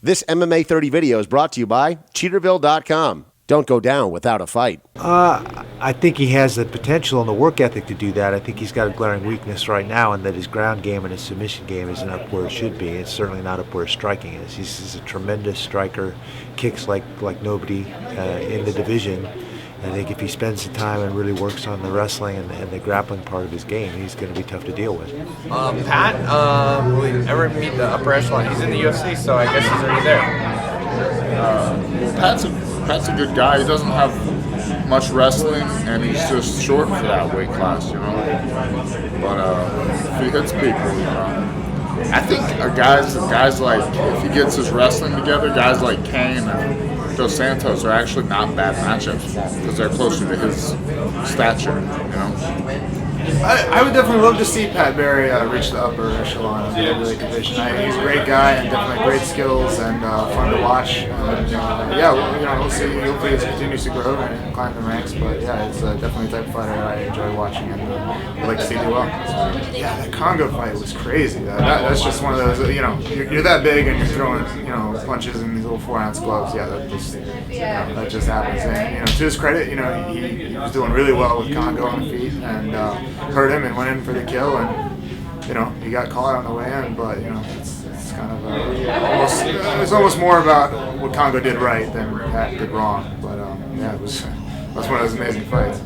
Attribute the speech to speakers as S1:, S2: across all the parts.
S1: This MMA 30 video is brought to you by Cheaterville.com. Don't go down without a fight.
S2: I think he has the potential and the work ethic to do that. I think he's got a glaring weakness right now in that his ground game and his submission game isn't up where it should be. It's certainly not up where his striking is. He's a tremendous striker, kicks like nobody in the division. I think if he spends the time and really works on the wrestling and the grappling part of his game, he's going to be tough to deal with.
S3: Pat, never meet the upper echelon. He's in the UFC, so I guess he's already there.
S4: Pat's a good guy. He doesn't have much wrestling, and he's just short for that weight class, you know. But if he hits people, you know. I think guys like, if he gets his wrestling together, guys like Kane and Dos Santos are actually not bad matchups for him because they're closer to his stature, you know.
S5: I would definitely love to see Pat Barry reach the upper echelon of the heavyweight division. He's a great guy and definitely great skills and fun to watch. And, we'll see. Hopefully, he continues to grow and climb the ranks. But yeah, it's definitely the type of fighter I enjoy watching and I'd like to see do well. Yeah, that Congo fight was crazy. That's just one of those. You're that big and you're throwing punches in these little 4-ounce gloves. Yeah, that just happens. And to his credit, he was doing really well with Congo on the feet and hurt him and went in for the kill, and he got caught on the way in. But it's kind of it's almost more about what Congo did right than Pat did wrong. But that's one of those amazing fights.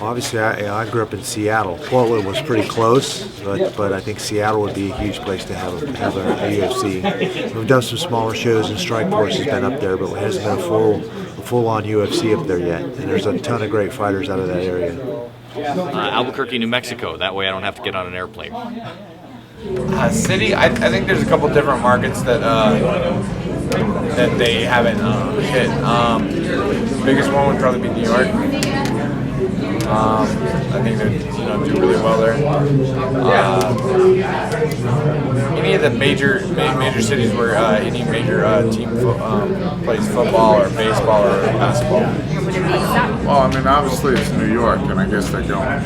S2: Obviously, I grew up in Seattle. Portland was pretty close, but I think Seattle would be a huge place to have a UFC. We've done some smaller shows, and Strikeforce has been up there, but it hasn't been a full-on UFC up there yet. And there's a ton of great fighters out of that area.
S6: Albuquerque, New Mexico. That way I don't have to get on an airplane.
S3: City, I think there's a couple different markets that they haven't hit. Biggest one would probably be New York. I think they do really well there. Any of the major cities where any major team plays football or baseball or basketball.
S4: Well, I mean, obviously it's New York, and I guess they're going.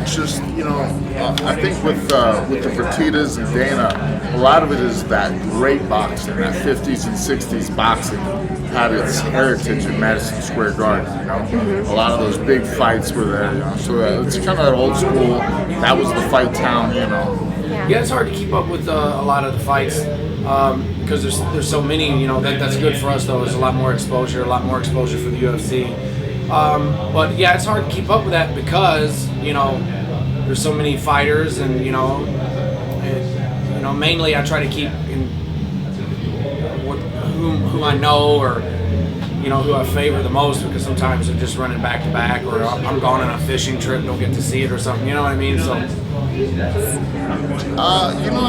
S4: It's just, I think with the Fertittas and Dana, a lot of it is that great boxing, that 50s and 60s boxing had its heritage in Madison Square Garden. A lot of those big fights were there, so it's kind of that old school. That was the fight town,
S7: Yeah, it's hard to keep up with a lot of the fights because there's so many. That's good for us though. There's a lot more exposure for the UFC. But yeah, it's hard to keep up with that because there's so many fighters, and mainly I try to keep in who I know or who I favor the most, because sometimes they're just running back to back, or I'm going on a fishing trip, don't get to see it or something. You know what I mean? So.
S4: It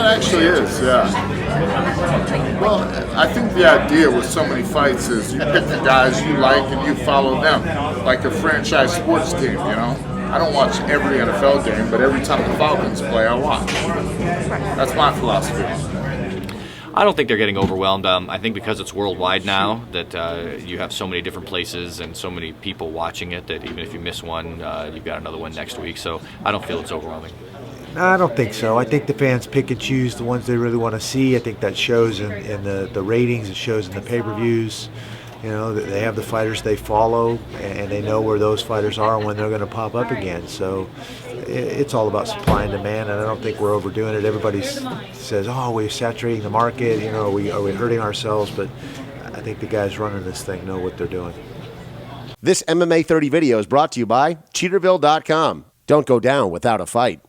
S4: actually is, yeah. Well, I think the idea with so many fights is you pick the guys you like and you follow them, like a franchise sports team, I don't watch every NFL game, but every time the Falcons play, I watch. That's my philosophy.
S6: I don't think they're getting overwhelmed. I think because it's worldwide now that you have so many different places and so many people watching it that even if you miss one, you've got another one next week. So I don't feel it's overwhelming.
S2: No, I don't think so. I think the fans pick and choose the ones they really want to see. I think that shows in the ratings. It shows in the pay-per-views. They have the fighters they follow, and they know where those fighters are and when they're going to pop up again. So it's all about supply and demand, and I don't think we're overdoing it. Everybody says, "Oh, we're saturating the market. Are we hurting ourselves?" But I think the guys running this thing know what they're doing.
S1: This MMA 30 video is brought to you by Cheaterville.com. Don't go down without a fight.